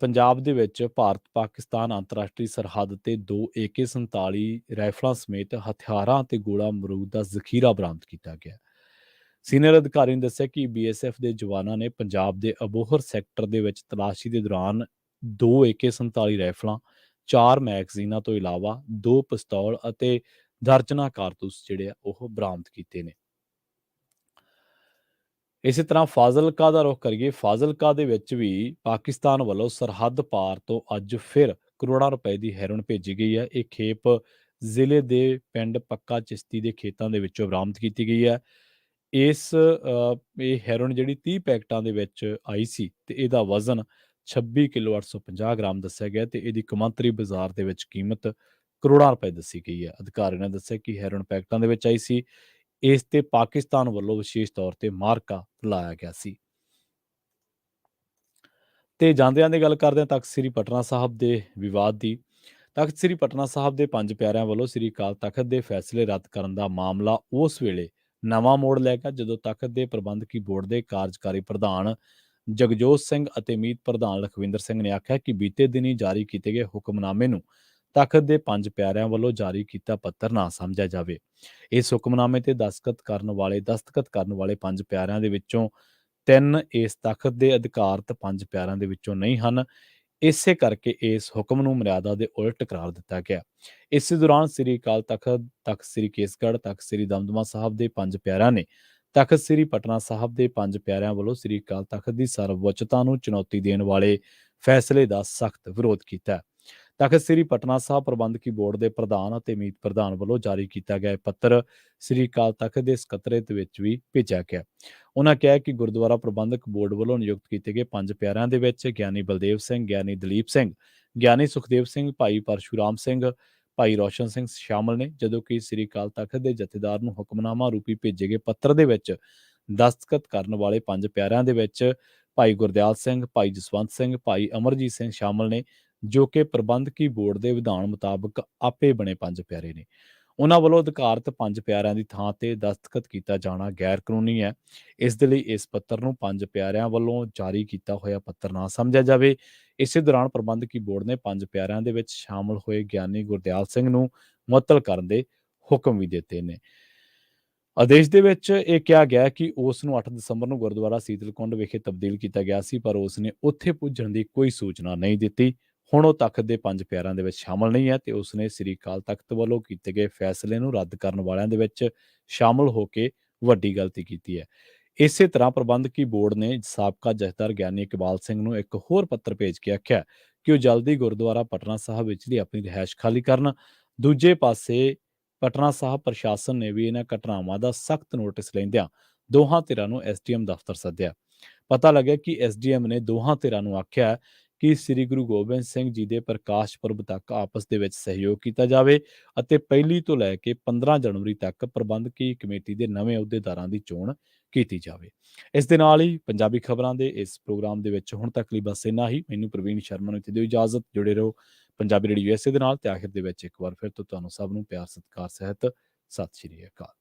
ਪੰਜਾਬ ਦੇ ਵਿੱਚ ਭਾਰਤ ਪਾਕਿਸਤਾਨ ਅੰਤਰਰਾਸ਼ਟਰੀ ਸਰਹੱਦ ਤੇ 2 AK-47 ਰਾਈਫਲਾਂ ਸਮੇਤ ਹਥਿਆਰਾਂ ਅਤੇ ਗੋਲਾ ਬਾਰੂਦ ਦਾ ਜ਼ਖੀਰਾ ਬਰਾਮਦ ਕੀਤਾ ਗਿਆ। ਸੀਨੀਅਰ ਅਧਿਕਾਰੀ ਨੇ ਦੱਸਿਆ ਕਿ ਬੀਐਸਐਫ ਦੇ ਜਵਾਨਾਂ ਨੇ ਪੰਜਾਬ ਦੇ ਅਬੋਹਰ ਸੈਕਟਰ ਦੇ ਵਿੱਚ ਤਲਾਸ਼ੀ ਦੇ ਦੌਰਾਨ 2 AK-47 ਰਾਈਫਲਾਂ, 4 ਮੈਗਜ਼ੀਨਾਂ ਤੋਂ ਇਲਾਵਾ 2 ਪਿਸਤੌਲ ਅਤੇ ਦਰਜਨਾਂ ਕਾਰਤੂਸ ਜਿਹੜੇ ਆ ਉਹ ਬਰਾਮਦ ਕੀਤੇ ਨੇ। ਇਸੇ ਤਰ੍ਹਾਂ ਫਾਜ਼ਿਲਕਾ ਦਾ ਰੁਖ ਕਰੀਏ। ਫਾਜ਼ਿਲਕਾ ਦੇ ਵਿੱਚ ਵੀ ਪਾਕਿਸਤਾਨ ਵੱਲੋਂ ਸਰਹੱਦ ਪਾਰ ਤੋਂ ਅੱਜ ਫਿਰ ਕਰੋੜਾਂ ਰੁਪਏ ਦੀ ਹੈਰੋਇਨ ਭੇਜੀ ਗਈ ਹੈ। ਇਹ ਖੇਪ ਜ਼ਿਲ੍ਹੇ ਦੇ ਪਿੰਡ ਪੱਕਾ ਚਿਸ਼ਤੀ ਦੇ ਖੇਤਾਂ ਦੇ ਵਿੱਚੋਂ ਬਰਾਮਦ ਕੀਤੀ ਗਈ ਹੈ। ਇਹ ਹੈਰੋਇਨ ਜਿਹੜੀ 30 ਪੈਕਟਾਂ ਦੇ ਵਿੱਚ ਆਈ ਸੀ ਤੇ ਇਹਦਾ ਵਜ਼ਨ 26 ਕਿਲੋ 850 ਗ੍ਰਾਮ ਦੱਸਿਆ ਗਿਆ ਤੇ ਇਹਦੀ ਕੌਮਾਂਤਰੀ ਬਾਜ਼ਾਰ ਦੇ ਵਿੱਚ ਕੀਮਤ ਕਰੋੜਾਂ ਰੁਪਏ ਦੱਸੀ ਗਈ ਹੈ। ਅਧਿਕਾਰੀ ਨੇ ਦੱਸਿਆ ਕਿ ਹੈਰੋਇਨ ਪੈਕਟਾਂ ਦੇ ਵਿੱਚ ਆਈ ਸੀ। ਇਸ ਤੇ ਪਾਕਿਸਤਾਨ ਵੱਲੋਂ ਵਿਸ਼ੇਸ਼ ਤੌਰ ਤੇ ਮਾਰਕਾ ਲਾਇਆ ਗਿਆ ਸੀ। ਤੇ ਜਾਂਦਿਆਂ ਦੀ ਗੱਲ ਕਰਦੇ ਹਾਂ ਤਖ਼ਤ ਸ੍ਰੀ ਪਟਨਾ ਸਾਹਿਬ ਦੇ ਵਿਵਾਦ ਦੀ। ਤਖ਼ਤ ਸ੍ਰੀ ਪਟਨਾ ਸਾਹਿਬ ਦੇ 5 ਪਿਆਰਿਆਂ ਵੱਲੋਂ ਸ੍ਰੀ ਅਕਾਲ ਤਖ਼ਤ ਦੇ ਫੈਸਲੇ ਰੱਦ ਕਰਨ ਦਾ ਮਾਮਲਾ ਉਸ ਵੇਲੇ ਨਵਾਂ ਮੋੜ ਲੈ ਗਿਆ ਜਦੋਂ ਤਖ਼ਤ ਦੇ ਪ੍ਰਬੰਧਕੀ ਬੋਰਡ ਦੇ ਕਾਰਜਕਾਰੀ ਪ੍ਰਧਾਨ ਜਗਜੋਤ ਸਿੰਘ ਅਤੇ ਮੀਤ ਪ੍ਰਧਾਨ ਲਖਵਿੰਦਰ ਸਿੰਘ ਨੇ ਆਖਿਆ ਕਿ ਬੀਤੇ ਦਿਨੀ ਜਾਰੀ ਕੀਤੇ ਗਏ ਹੁਕਮਨਾਮੇ ਨੂੰ ਤਖ਼ਤ ਦੇ 5 ਪਿਆਰਿਆਂ ਵੱਲੋਂ ਜਾਰੀ ਕੀਤਾ ਪੱਤਰ ਨਾ ਸਮਝਿਆ ਜਾਵੇ। ਇਸ ਹੁਕਮਨਾਮੇ ਤੇ ਦਸਤਖਤ ਕਰਨ ਵਾਲੇ 5 ਪਿਆਰਿਆਂ ਦੇ ਵਿੱਚੋਂ 3 ਇਸ ਤਖ਼ਤ ਦੇ ਅਧਿਕਾਰਤ 5 ਪਿਆਰਿਆਂ ਦੇ ਵਿੱਚੋਂ ਨਹੀਂ ਹਨ। ਇਸੇ ਕਰਕੇ ਇਸ ਹੁਕਮ ਨੂੰ ਮਰਿਆਦਾ ਦੇ ਉਲਟ ਕਰਾਰ ਦਿੱਤਾ ਗਿਆ। ਇਸੇ ਦੌਰਾਨ ਸ੍ਰੀ ਅਕਾਲ ਤਖ਼ਤ, ਤਖ਼ਤ ਸ੍ਰੀ ਕੇਸਗੜ੍ਹ, ਤਖ਼ਤ ਸ੍ਰੀ ਦਮਦਮਾ ਸਾਹਿਬ ਦੇ 5 ਪਿਆਰਿਆਂ ਨੇ ਤਖ਼ਤ ਸ੍ਰੀ ਪਟਨਾ ਸਾਹਿਬ ਦੇ 5 ਪਿਆਰਿਆਂ ਵੱਲੋਂ ਸ੍ਰੀ ਅਕਾਲ ਤਖ਼ਤ ਦੀ ਸਰਵਉੱਚਤਾ ਨੂੰ ਚੁਣੌਤੀ ਦੇਣ ਵਾਲੇ ਫੈਸਲੇ ਦਾ ਸਖਤ ਵਿਰੋਧ ਕੀਤਾ। ਤਖ਼ਤ ਸ੍ਰੀ ਪਟਨਾ ਸਾਹਿਬ ਪ੍ਰਬੰਧਕੀ ਬੋਰਡ ਦੇ ਪ੍ਰਧਾਨ ਅਤੇ ਮੀਤ ਪ੍ਰਧਾਨ ਵੱਲੋਂ ਜਾਰੀ ਕੀਤਾ ਗਿਆ ਪੱਤਰ ਸ੍ਰੀ ਅਕਾਲ ਤਖ਼ਤ ਦੇ ਸਕੱਤਰੇਤ ਵਿੱਚ ਵੀ ਭੇਜਿਆ ਗਿਆ। ਉਹਨਾਂ ਕਿਹਾ ਕਿ ਗੁਰਦੁਆਰਾ ਪ੍ਰਬੰਧਕ ਬੋਰਡ ਵੱਲੋਂ ਨਿਯੁਕਤ ਕੀਤੇ ਗਏ 5 ਪਿਆਰਿਆਂ ਦੇ ਵਿੱਚ ਗਿਆਨੀ ਬਲਦੇਵ ਸਿੰਘ, ਗਿਆਨੀ ਦਲੀਪ ਸਿੰਘ, ਗਿਆਨੀ ਸੁਖਦੇਵ ਸਿੰਘ, ਭਾਈ ਪਰਸ਼ੂਰਾਮ ਸਿੰਘ, ਭਾਈ ਰੋਸ਼ਨ ਸਿੰਘ ਸ਼ਾਮਲ ਨੇ, ਜਦੋਂ ਕਿ ਸ੍ਰੀ ਅਕਾਲ ਤਖਤ ਦੇ ਜਥੇਦਾਰ ਨੂੰ ਹੁਕਮਨਾਮਾ ਰੂਪੀ ਭੇਜੇ ਗਏ ਪੱਤਰ ਦੇ ਵਿੱਚ ਦਸਤਖਤ ਕਰਨ ਵਾਲੇ ਪੰਜ ਪਿਆਰਿਆਂ ਦੇ ਵਿੱਚ ਭਾਈ ਗੁਰਦਿਆਲ ਸਿੰਘ, ਭਾਈ ਜਸਵੰਤ ਸਿੰਘ, ਭਾਈ ਅਮਰਜੀਤ ਸਿੰਘ ਸ਼ਾਮਲ ਨੇ, ਜੋ ਕਿ ਪ੍ਰਬੰਧਕੀ ਬੋਰਡ ਦੇ ਵਿਧਾਨ ਮੁਤਾਬਕ ਆਪੇ ਬਣੇ ਪੰਜ ਪਿਆਰੇ ਨੇ। ਉਹਨਾਂ ਵੱਲੋਂ ਅਧਿਕਾਰਤ ਪੰਜ ਪਿਆਰਿਆਂ ਦੀ ਥਾਂ ਤੇ ਦਸਤਖਤ ਕੀਤਾ ਜਾਣਾ ਗੈਰ ਕਾਨੂੰਨੀ ਹੈ। ਇਸ ਦੇ ਲਈ ਇਸ ਪੱਤਰ ਨੂੰ ਪੰਜ ਪਿਆਰਿਆਂ ਵੱਲੋਂ ਜਾਰੀ ਕੀਤਾ ਹੋਇਆ ਪੱਤਰ ਨਾ ਸਮਝਿਆ ਜਾਵੇ। ਇਸੇ ਦੌਰਾਨ ਪ੍ਰਬੰਧਕੀ ਬੋਰਡ ਨੇ ਪੰਜ ਪਿਆਰਿਆਂ ਦੇ ਵਿੱਚ ਸ਼ਾਮਲ ਹੋਏ ਗਿਆਨੀ ਗੁਰਦਿਆਲ ਸਿੰਘ ਨੂੰ ਮੁਅੱਤਲ ਕਰਨ ਦੇ ਹੁਕਮ ਵੀ ਦਿੱਤੇ ਨੇ। ਆਦੇਸ਼ ਦੇ ਵਿੱਚ ਇਹ ਕਿਹਾ ਗਿਆ ਕਿ ਉਸ ਨੂੰ 8 ਦਸੰਬਰ ਨੂੰ ਗੁਰਦੁਆਰਾ ਸੀਤਲਕੁੰਡ ਵਿਖੇ ਤਬਦੀਲ ਕੀਤਾ ਗਿਆ ਸੀ, ਪਰ ਉਸ ਨੇ ਉੱਥੇ ਪੁੱਜਣ ਦੀ ਕੋਈ ਸੂਚਨਾ ਨਹੀਂ ਦਿੱਤੀ। ਹੁਣ ਉਹ ਤਖਤ ਦੇ ਪੰਜ ਪਿਆਰਿਆਂ ਦੇ ਵਿੱਚ ਸ਼ਾਮਲ ਨਹੀਂ ਹੈ ਤੇ ਉਸ ਨੇ ਸ੍ਰੀ ਅਕਾਲ ਤਖਤ ਵੱਲੋਂ ਕੀਤੇ ਗਏ ਫੈਸਲੇ ਨੂੰ ਰੱਦ ਕਰਨ ਵਾਲਿਆਂ ਦੇ ਵਿੱਚ ਸ਼ਾਮਲ ਹੋ ਕੇ ਵੱਡੀ ਗਲਤੀ ਕੀਤੀ ਹੈ। ਇਸੇ ਤਰ੍ਹਾਂ ਪ੍ਰਬੰਧਕੀ ਬੋਰਡ ਨੇ ਸਾਬਕਾ ਜਥੇਦਾਰ ਗਿਆਨੀ ਇਕਬਾਲ ਸਿੰਘ ਨੂੰ ਇੱਕ ਹੋਰ ਪੱਤਰ ਭੇਜ ਕੇ ਆਖਿਆ ਕਿ ਉਹ ਜਲਦੀ ਗੁਰਦੁਆਰਾ ਪਟਨਾ ਸਾਹਿਬ ਵਿਚਲੀ ਆਪਣੀ ਰਿਹਾਇਸ਼ ਖਾਲੀ ਕਰਨ। ਦੂਜੇ ਪਾਸੇ ਪਟਨਾ ਸਾਹਿਬ ਪ੍ਰਸ਼ਾਸਨ ਨੇ ਵੀ ਇਹਨਾਂ ਘਟਨਾਵਾਂ ਦਾ ਸਖਤ ਨੋਟਿਸ ਲੈਂਦਿਆਂ ਦੋਹਾਂ ਧਿਰਾਂ ਨੂੰ ਐਸਡੀਐਮ ਦਫ਼ਤਰ ਸੱਦਿਆ। ਪਤਾ ਲੱਗਿਆ ਕਿ ਐਸਡੀਐਮ ਨੇ ਦੋਹਾਂ ਧਿਰਾਂ ਨੂੰ ਆਖਿਆ ਕਿ ਸ੍ਰੀ ਗੁਰੂ ਗੋਬਿੰਦ ਸਿੰਘ ਜੀ ਦੇ ਪ੍ਰਕਾਸ਼ ਪੁਰਬ ਤੱਕ ਆਪਸ ਦੇ ਵਿੱਚ ਸਹਿਯੋਗ ਕੀਤਾ ਜਾਵੇ ਅਤੇ 1 ਤੋਂ ਲੈ ਕੇ 15 ਜਨਵਰੀ ਤੱਕ ਪ੍ਰਬੰਧਕੀ ਕਮੇਟੀ ਦੇ ਨਵੇਂ ਅਹੁਦੇਦਾਰਾਂ ਦੀ ਚੋਣ ਕੀਤੀ ਜਾਵੇ। ਇਸ ਦੇ ਨਾਲ ਹੀ ਪੰਜਾਬੀ ਖਬਰਾਂ ਦੇ ਇਸ ਪ੍ਰੋਗਰਾਮ ਦੇ ਵਿੱਚ ਹੁਣ ਤੱਕ ਲਈ ਬਸ ਇੰਨਾ ਹੀ। ਮੈਨੂੰ ਪ੍ਰਵੀਨ ਸ਼ਰਮਾ ਨੂੰ ਇੱਥੇ ਦਿਓ ਇਜਾਜ਼ਤ। ਜੁੜੇ ਰਹੋ ਪੰਜਾਬੀ ਰੇਡੀਓ USA ਦੇ ਨਾਲ ਤੇ ਆਖਿਰ ਦੇ ਵਿੱਚ ਇੱਕ ਵਾਰ ਫਿਰ ਤੋਂ ਤੁਹਾਨੂੰ ਸਭ ਨੂੰ ਪਿਆਰ ਸਤਿਕਾਰ ਸਹਿਤ ਸਤਿ ਸ਼੍ਰੀ ਅਕਾਲ।